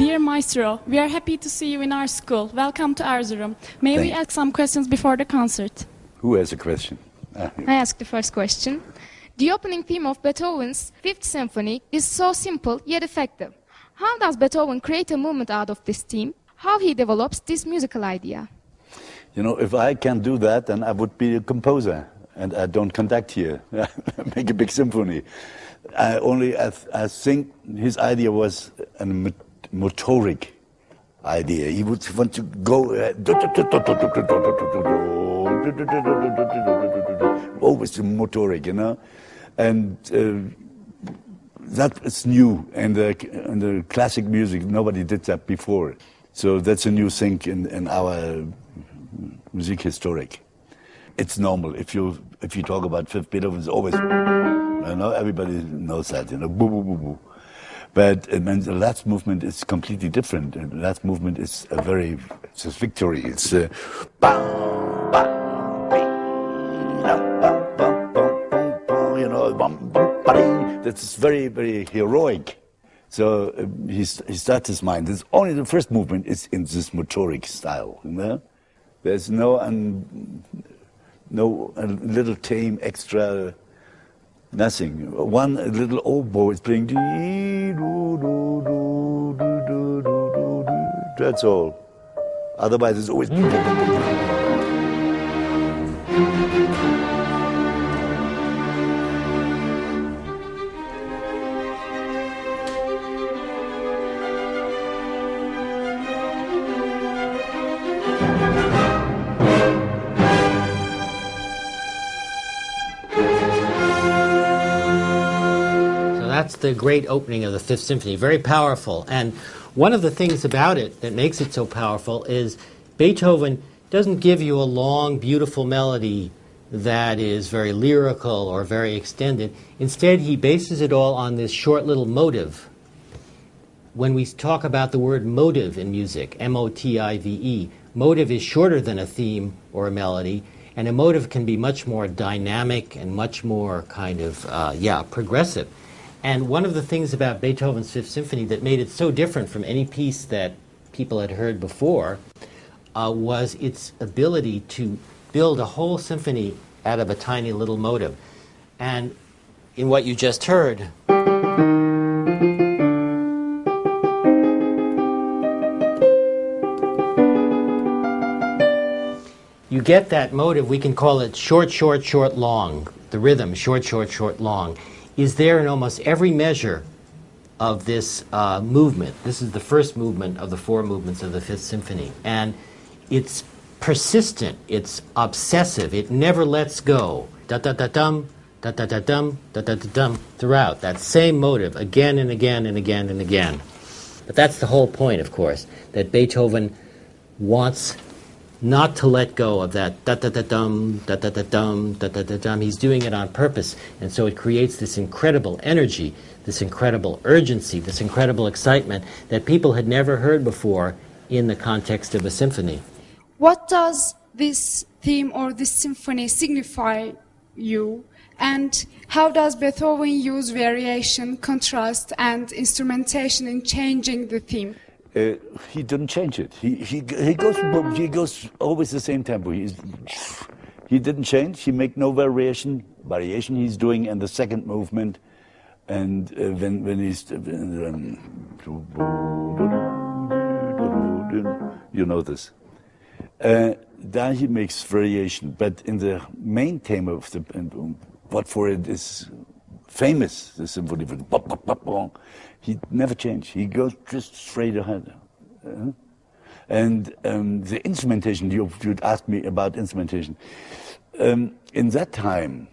Dear Maestro, we are happy to see you in our school. Welcome to Erzurum. May we ask some questions before the concert? Who has a question? I ask the first question. The opening theme of Beethoven's Fifth Symphony is so simple yet effective. How does Beethoven create a movement out of this theme? How he develops this musical idea? You know, if I can do that, then I would be a composer, and I don't conduct here, make a big symphony. I think his idea was a motoric idea. He would want to go always the motoric, you know, and that is new. And the classic music, nobody did that before. So that's a new thing in our music historic. It's normal. If you talk about Fifth Beethoven, it's always, you know, everybody knows that, you know, boo, boo, boo, boo. But the last movement is completely different. The last movement is it's a victory. It's bam, bam, you know, that's very, very heroic. So he starts his mind. It's only the first movement is in this motoric style, you know. There's no a little tame extra, nothing. One little oboe is playing. That's all. Otherwise, it's always. That's the great opening of the Fifth Symphony, very powerful. And one of the things about it that makes it so powerful is Beethoven doesn't give you a long, beautiful melody that is very lyrical or very extended. Instead, he bases it all on this short little motive. When we talk about the word motive in music, M-O-T-I-V-E, motive is shorter than a theme or a melody, and a motive can be much more dynamic and much more kind of, progressive. And one of the things about Beethoven's Fifth Symphony that made it so different from any piece that people had heard before was its ability to build a whole symphony out of a tiny little motive. And in what you just heard, you get that motive. We can call it short, short, short, long. The rhythm, short, short, short, long, is there in almost every measure of this movement. This is the first movement of the four movements of the Fifth Symphony. And it's persistent, it's obsessive, it never lets go. Da-da-da-dum, da-da-da-dum, da-da-da-dum, throughout. That same motive, again and again and again and again. But that's the whole point, of course, that Beethoven wants not to let go of that da-da-da-dum, da-da-da-dum, da-da-da-dum. He's doing it on purpose, and so it creates this incredible energy, this incredible urgency, this incredible excitement that people had never heard before in the context of a symphony. What does this theme or this symphony signify you? And how does Beethoven use variation, contrast, and instrumentation in changing the theme? He didn't change it. He goes always the same tempo. He didn't change. He make no variation. He's doing in the second movement, and when he's you know this. Then he makes variation, but in the main theme of the what for it is famous, the symphony, he never changed. He goes just straight ahead. And the instrumentation, you'd ask me about instrumentation. In that time,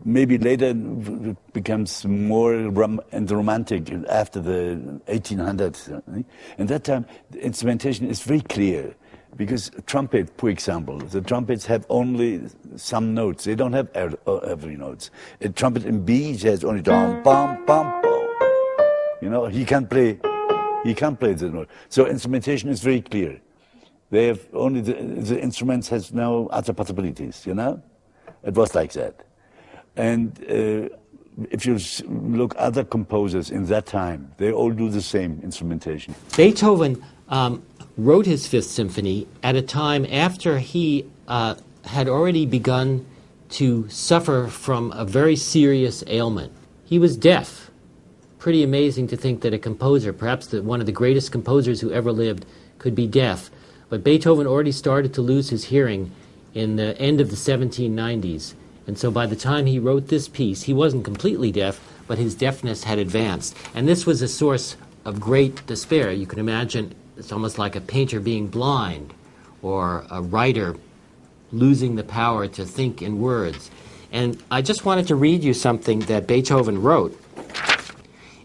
maybe later it becomes more romantic after the 1800s. In that time, the instrumentation is very clear. Because trumpet, for example, the trumpets have only some notes. They don't have every notes. A trumpet in B has only dum, bum, bum, bum. You know, he can't play the note. So instrumentation is very clear. They have only the instruments has no other possibilities. You know, it was like that. And if you look other composers in that time, they all do the same instrumentation. Beethoven wrote his Fifth Symphony at a time after he had already begun to suffer from a very serious ailment. He was deaf. Pretty amazing to think that a composer, perhaps one of the greatest composers who ever lived, could be deaf. But Beethoven already started to lose his hearing in the end of the 1790s. And so by the time he wrote this piece, he wasn't completely deaf, but his deafness had advanced. And this was a source of great despair. You can imagine it's almost like a painter being blind or a writer losing the power to think in words. And I just wanted to read you something that Beethoven wrote.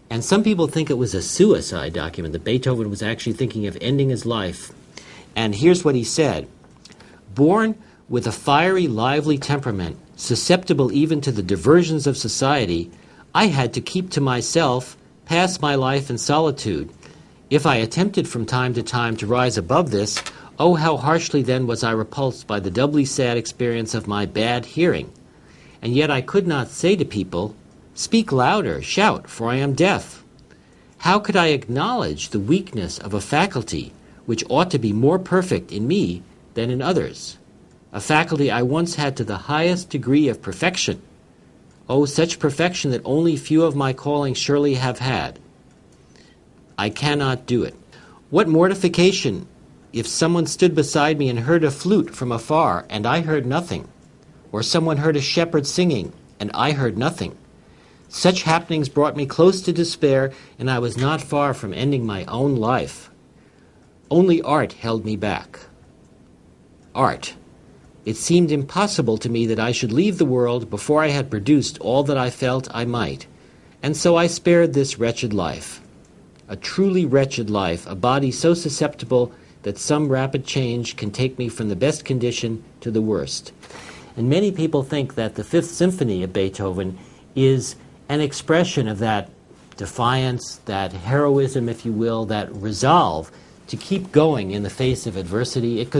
And some people think it was a suicide document, that Beethoven was actually thinking of ending his life. And here's what he said. Born with a fiery, lively temperament, susceptible even to the diversions of society, I had to keep to myself, pass my life in solitude. If I attempted from time to time to rise above this, oh, how harshly then was I repulsed by the doubly sad experience of my bad hearing. And yet I could not say to people, speak louder, shout, for I am deaf. How could I acknowledge the weakness of a faculty which ought to be more perfect in me than in others? A faculty I once had to the highest degree of perfection. Oh, such perfection that only few of my calling surely have had. I cannot do it. What mortification if someone stood beside me and heard a flute from afar, and I heard nothing, or someone heard a shepherd singing, and I heard nothing. Such happenings brought me close to despair, and I was not far from ending my own life. Only art held me back. Art. It seemed impossible to me that I should leave the world before I had produced all that I felt I might, and so I spared this wretched life. A truly wretched life, a body so susceptible that some rapid change can take me from the best condition to the worst. And many people think that the Fifth Symphony of Beethoven is an expression of that defiance, that heroism, if you will, that resolve to keep going in the face of adversity. It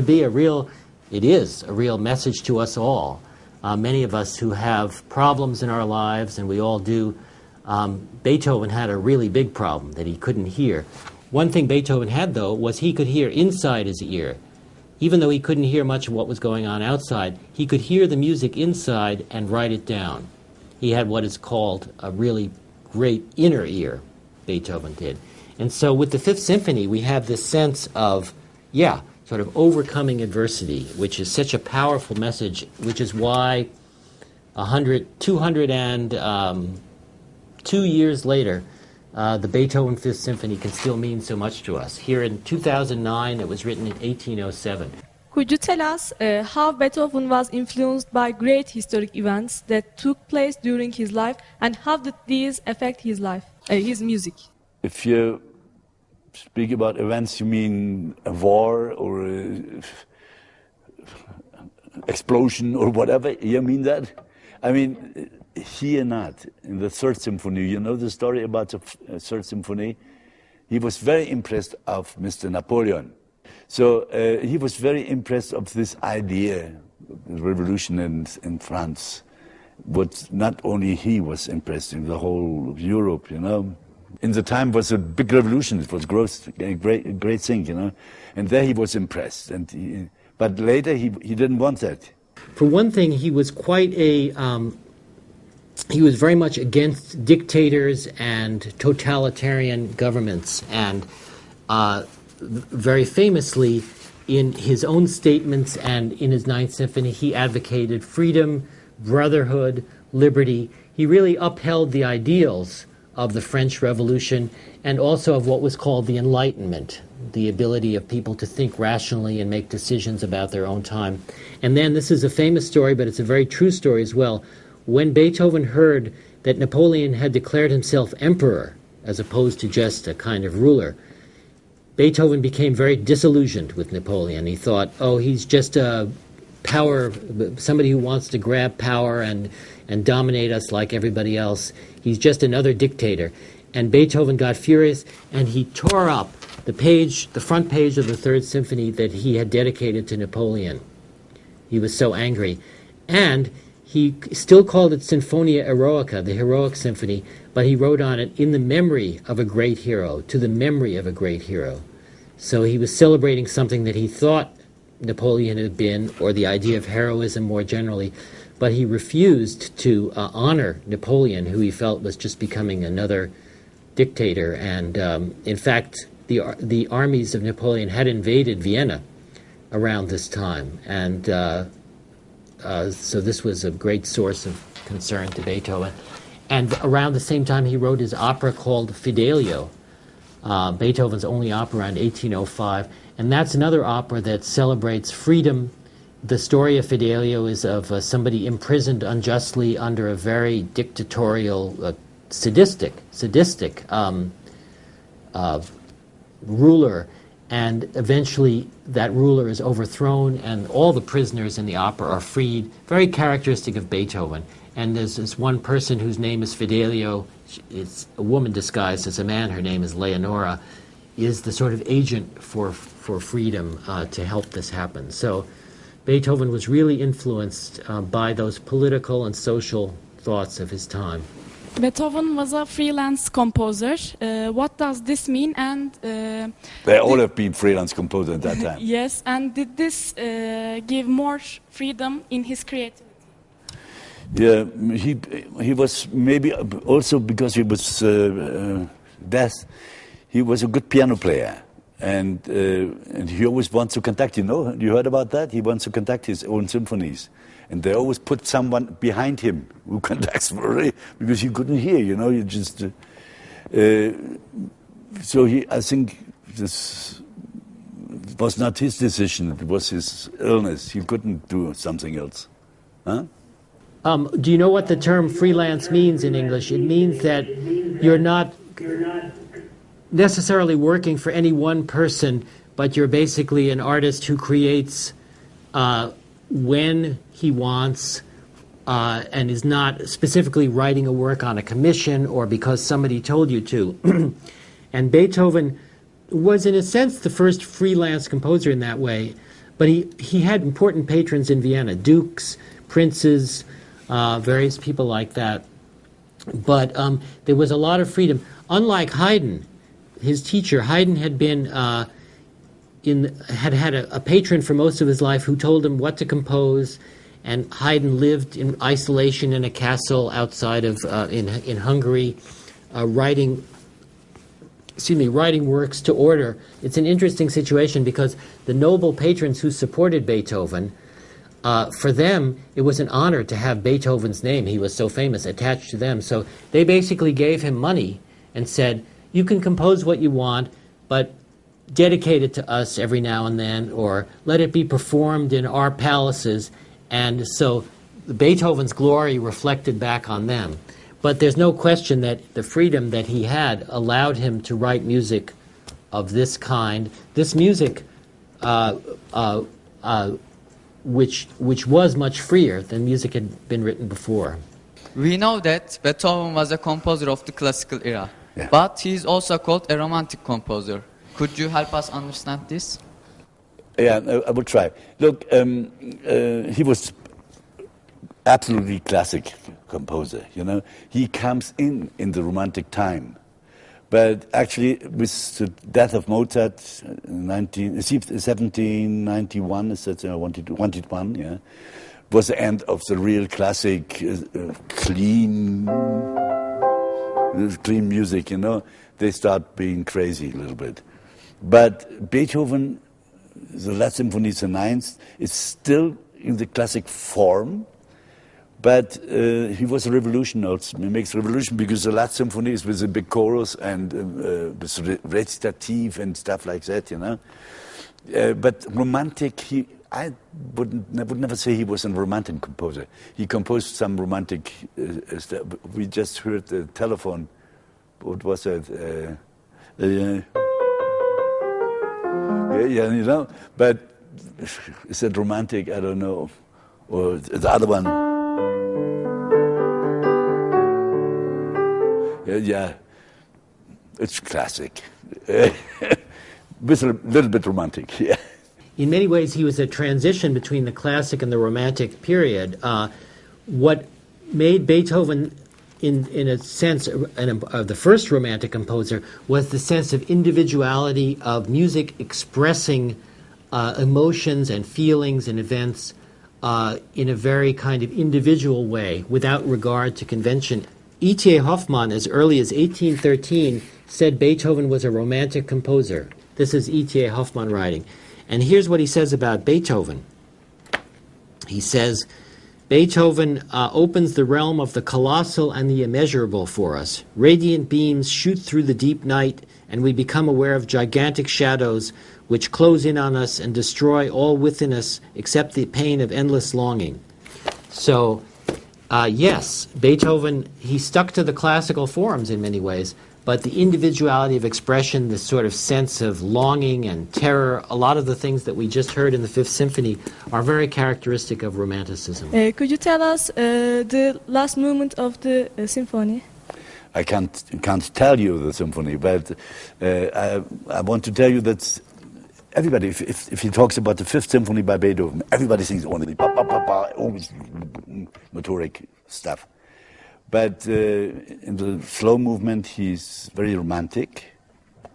is a real message to us all. Many of us who have problems in our lives, and we all do, Beethoven had a really big problem that he couldn't hear. One thing Beethoven had, though, was he could hear inside his ear. Even though he couldn't hear much of what was going on outside, he could hear the music inside and write it down. He had what is called a really great inner ear, Beethoven did. And so with the Fifth Symphony, we have this sense of, sort of overcoming adversity, which is such a powerful message, which is why 202 years later, the Beethoven Fifth Symphony can still mean so much to us. Here in 2009, it was written in 1807. Could you tell us how Beethoven was influenced by great historic events that took place during his life, and how did these affect his life, his music? If you speak about events, you mean a war or an explosion or whatever? You mean that? I mean, here not. In the Third Symphony, you know the story about the Third Symphony? He was very impressed of Mr. Napoleon. So he was very impressed of this idea, the revolution in France. But not only he was impressed, in the whole of Europe, you know. In the time was a big revolution. It was a great thing, you know. And there he was impressed. But later he didn't want that. For one thing, he was quite he was very much against dictators and totalitarian governments. And very famously, in his own statements and in his Ninth Symphony, he advocated freedom, brotherhood, liberty. He really upheld the ideals of the French Revolution and also of what was called the Enlightenment, the ability of people to think rationally and make decisions about their own time. And then, this is a famous story, but it's a very true story as well. When Beethoven heard that Napoleon had declared himself emperor, as opposed to just a kind of ruler, Beethoven became very disillusioned with Napoleon. He thought, oh, he's just a somebody who wants to grab power and dominate us like everybody else. He's just another dictator. And Beethoven got furious, and he tore up the front page of the Third Symphony that he had dedicated to Napoleon. He was so angry. And He still called it Sinfonia Eroica, the heroic symphony, but he wrote on it in the memory of a great hero, to the memory of a great hero. So he was celebrating something that he thought Napoleon had been, or the idea of heroism more generally, but he refused to honor Napoleon, who he felt was just becoming another dictator. And in fact, the armies of Napoleon had invaded Vienna around this time, and so this was a great source of concern to Beethoven. And around the same time, he wrote his opera called Fidelio, Beethoven's only opera around 1805. And that's another opera that celebrates freedom. The story of Fidelio is of somebody imprisoned unjustly under a very dictatorial, sadistic ruler. And eventually that ruler is overthrown and all the prisoners in the opera are freed. Very characteristic of Beethoven. And there's this one person whose name is Fidelio. It's a woman disguised as a man. Her name is Leonora. Is the sort of agent for freedom to help this happen. So Beethoven was really influenced by those political and social thoughts of his time. Beethoven was a freelance composer. What does this mean? And they all have been freelance composers at that time. Yes, and did this give more freedom in his creativity? Yeah, he was maybe also because he was deaf. He was a good piano player, and he always wants to conduct. You know, you heard about that? He wants to conduct his own symphonies. And they always put someone behind him who conducts because he couldn't hear, you know. You just so I think this was not his decision. It was his illness. He couldn't do something else. Huh? Do you know what the term freelance means in English? It means that you're not necessarily working for any one person, but you're basically an artist who creates when he wants and is not specifically writing a work on a commission or because somebody told you to. And Beethoven was, in a sense, the first freelance composer in that way, but he had important patrons in Vienna, dukes, princes, various people like that. But there was a lot of freedom. Unlike Haydn, his teacher, Haydn had been had a patron for most of his life who told him what to compose, and Haydn lived in isolation in a castle outside of in Hungary, writing works to order. It's an interesting situation because the noble patrons who supported Beethoven, for them it was an honor to have Beethoven's name, he was so famous, attached to them. So they basically gave him money and said, you can compose what you want, but dedicate it to us every now and then, or let it be performed in our palaces. And so Beethoven's glory reflected back on them. But there's no question that the freedom that he had allowed him to write music of this kind, this music which was much freer than music had been written before. We know that Beethoven was a composer of the classical era, but he is also called a romantic composer. Could you help us understand this? Yeah, I will try. Look, he was absolutely classic composer, you know. He comes in the romantic time. But actually, with the death of Mozart in 1791, was the end of the real classic, clean music, you know. They start being crazy a little bit. But Beethoven, the Last Symphony, the Ninth, is still in the classic form, but he was a revolution also. He makes a revolution because the Last Symphony is with a big chorus and with recitative and stuff like that, you know. But romantic, I would never say he was a romantic composer. He composed some romantic stuff. We just heard the telephone. What was it? Yeah, you know, but is it romantic? I don't know. Or the other one. Yeah, it's classic. With a little bit romantic, yeah. In many ways, he was a transition between the classic and the romantic period. what made Beethoven, in a sense, the first Romantic composer, was the sense of individuality of music expressing emotions and feelings and events in a very kind of individual way, without regard to convention. E.T.A. Hoffmann, as early as 1813, said Beethoven was a Romantic composer. This is E.T.A. Hoffmann writing. And here's what he says about Beethoven. He says, Beethoven opens the realm of the colossal and the immeasurable for us. Radiant beams shoot through the deep night, and we become aware of gigantic shadows which close in on us and destroy all within us except the pain of endless longing. So, yes, Beethoven, he stuck to the classical forms in many ways, but the individuality of expression, this sort of sense of longing and terror, a lot of the things that we just heard in the Fifth Symphony are very characteristic of Romanticism. Could you tell us the last movement of the symphony? I can't tell you the symphony, but I want to tell you that everybody, if he talks about the Fifth Symphony by Beethoven, everybody sings only always motoric stuff. But in the slow movement, he's very romantic.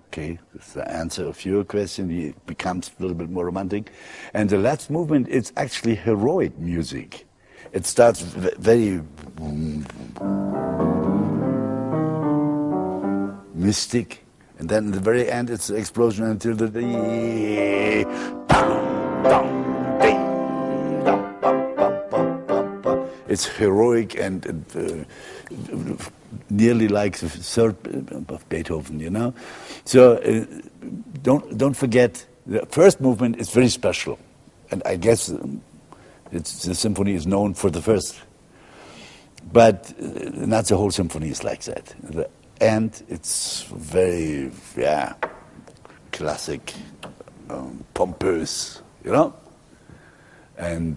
Okay, that's the answer of your question. He becomes a little bit more romantic. And the last movement, it's actually heroic music. It starts very mystic. And then at the very end, it's the explosion until the it's heroic and nearly like the third of Beethoven, you know. So don't forget, the first movement is very special, and I guess the symphony is known for the first, but not the whole symphony is like that. The end, it's very classic, pompous, you know. And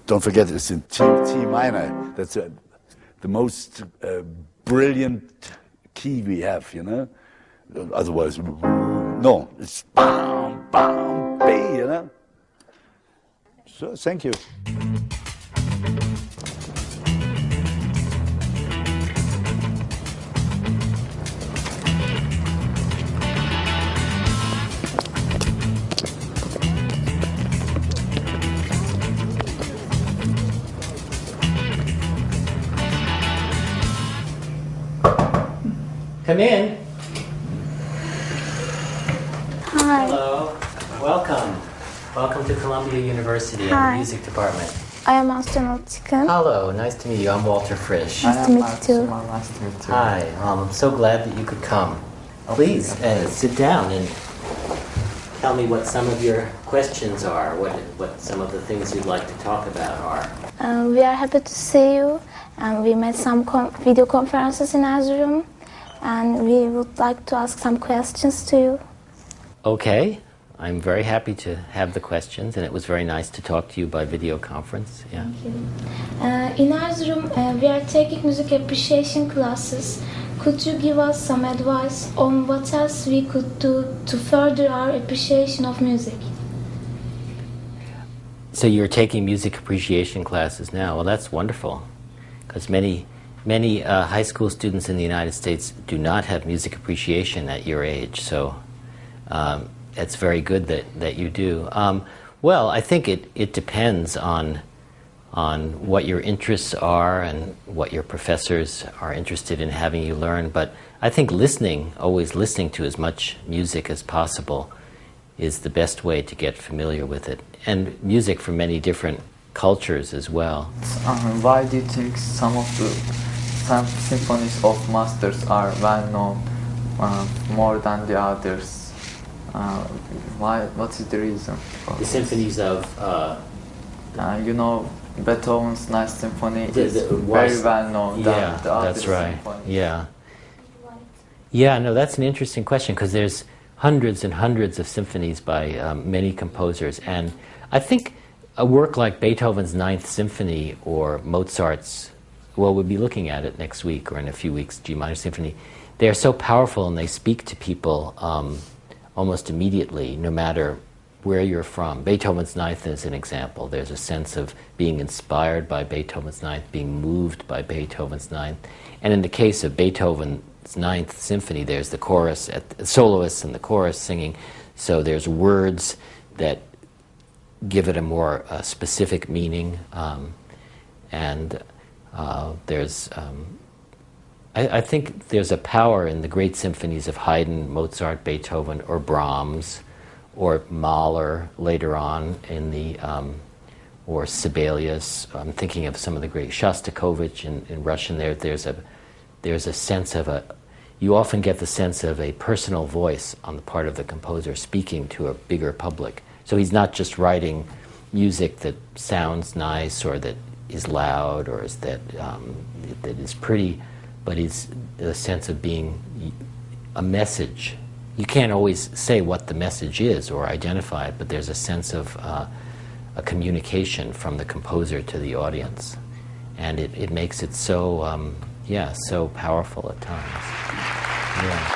don't forget, it's in T minor. That's the most brilliant key we have, you know. Otherwise, no, it's bam, bam, B, you know. So, thank you. Come in. Hi. Hello. Welcome. Welcome to Columbia University and the music department. I am astronaut Chicken. Hello. Nice to meet you. I'm Walter Frisch. Nice to meet you too. Nice to meet you. Hi. I'm so glad that you could come. Please sit down and tell me what some of your questions are, what some of the things you'd like to talk about are. We are happy to see you, and we made some video conferences in Erzurum, and we would like to ask some questions to you. Okay. I'm very happy to have the questions, and it was very nice to talk to you by video conference. Yeah. Thank you. In Erzurum, we are taking music appreciation classes. Could you give us some advice on what else we could do to further our appreciation of music? So you're taking music appreciation classes now. Well, that's wonderful, because many high school students in the United States do not have music appreciation at your age. So it's very good that you do. Well, I think it depends on what your interests are and what your professors are interested in having you learn. But I think always listening to as much music as possible is the best way to get familiar with it. And music from many different cultures as well. Why do you think some of the symphonies of masters are well known more than the others? What is the reason? The symphonies of... Beethoven's Ninth Symphony is very well known than the other symphonies. Yeah, yeah, no, that's an interesting question, because there's hundreds and hundreds of symphonies by many composers, and I think a work like Beethoven's Ninth Symphony or Mozart's, well, we'll be looking at it next week or in a few weeks, G minor symphony, they are so powerful and they speak to people almost immediately, no matter where you're from. Beethoven's Ninth is an example. There's a sense of being inspired by Beethoven's Ninth, being moved by Beethoven's Ninth. And in the case of Beethoven's Ninth Symphony, there's the chorus, soloists and the chorus singing. So there's words that give it a more specific meaning. I think there's a power in the great symphonies of Haydn, Mozart, Beethoven, or Brahms, or Mahler later on in the, or Sibelius. I'm thinking of some of the great Shostakovich in Russian. There's a sense of you often get the sense of a personal voice on the part of the composer speaking to a bigger public. So he's not just writing music that sounds nice or that is loud or that is pretty, but it's a sense of being a message. You can't always say what the message is or identify it, but there's a sense of a communication from the composer to the audience. And it makes it so, so powerful at times. Yeah.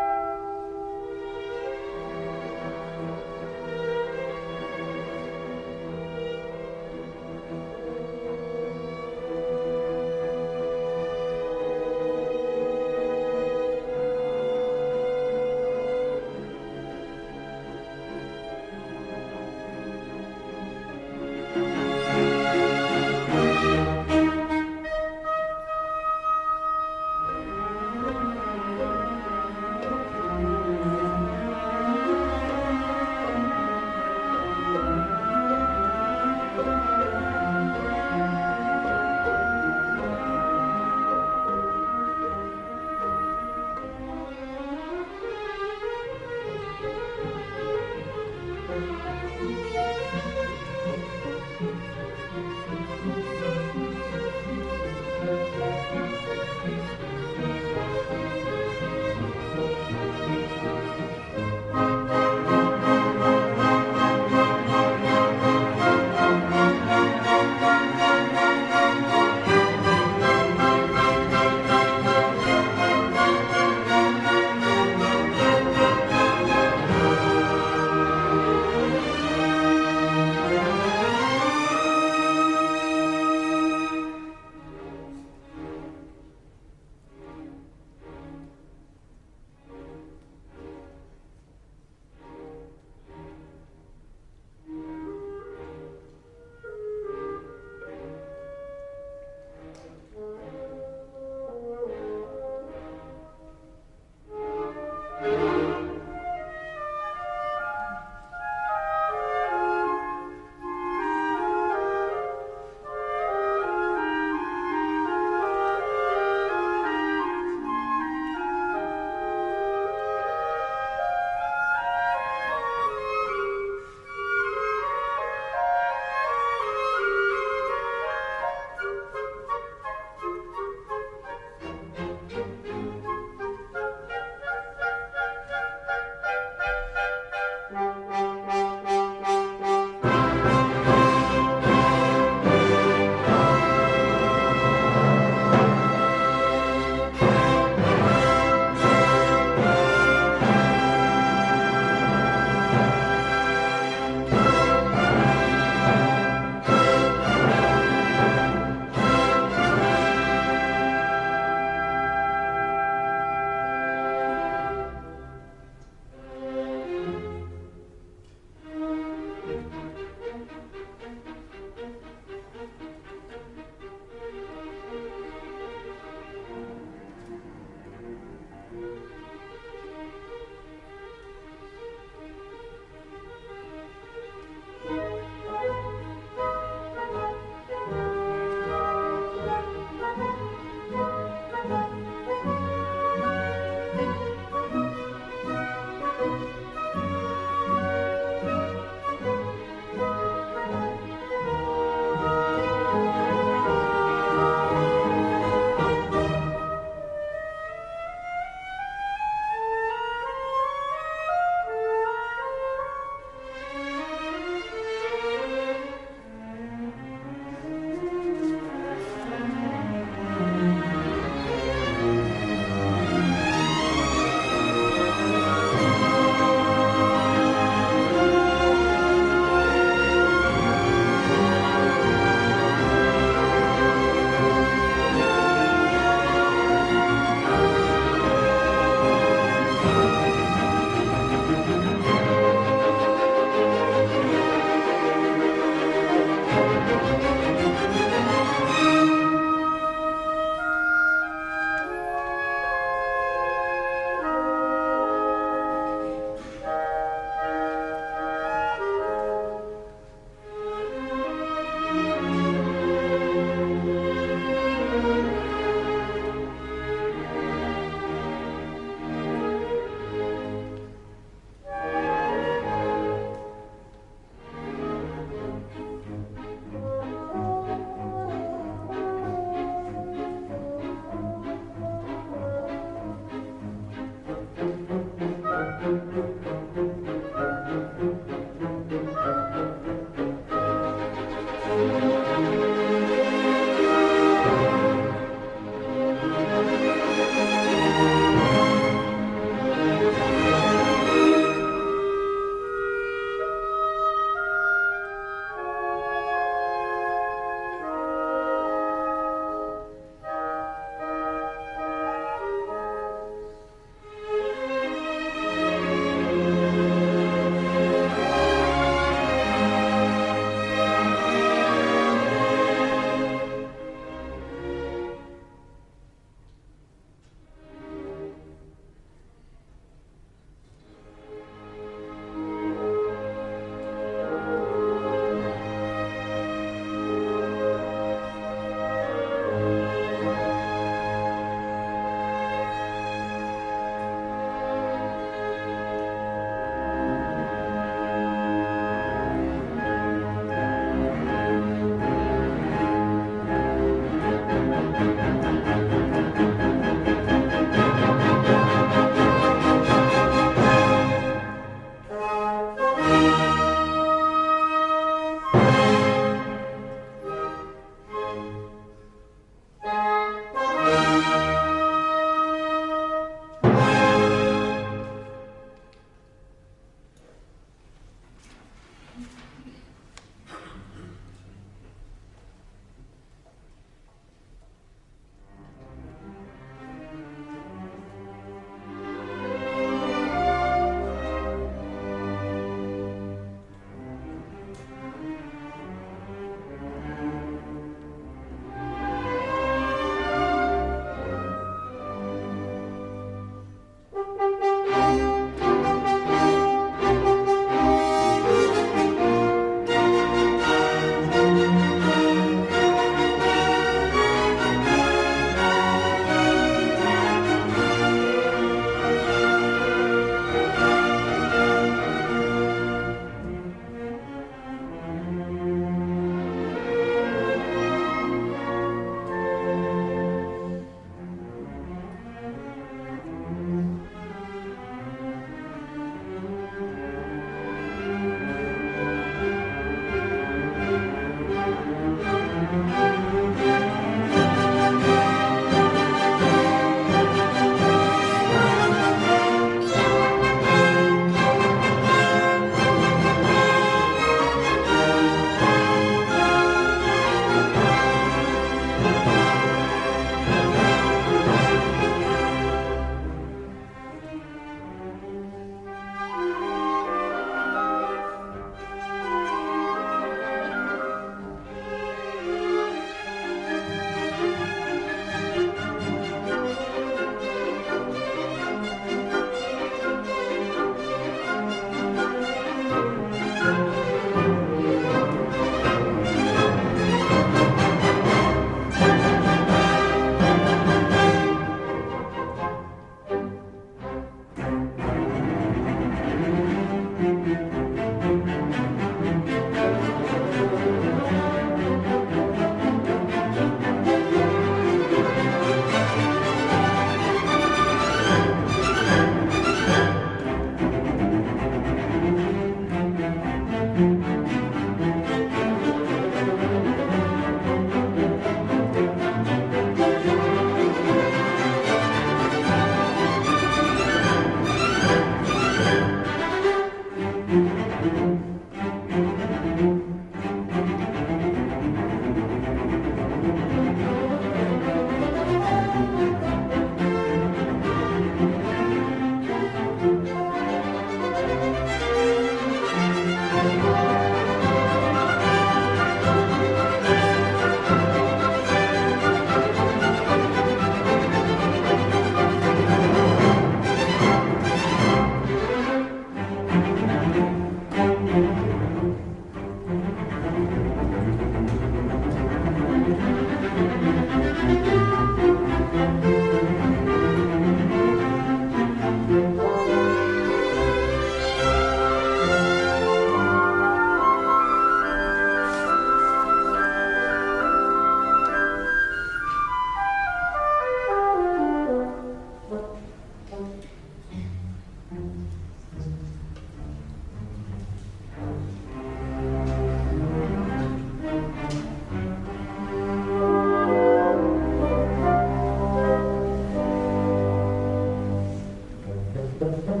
Thank you.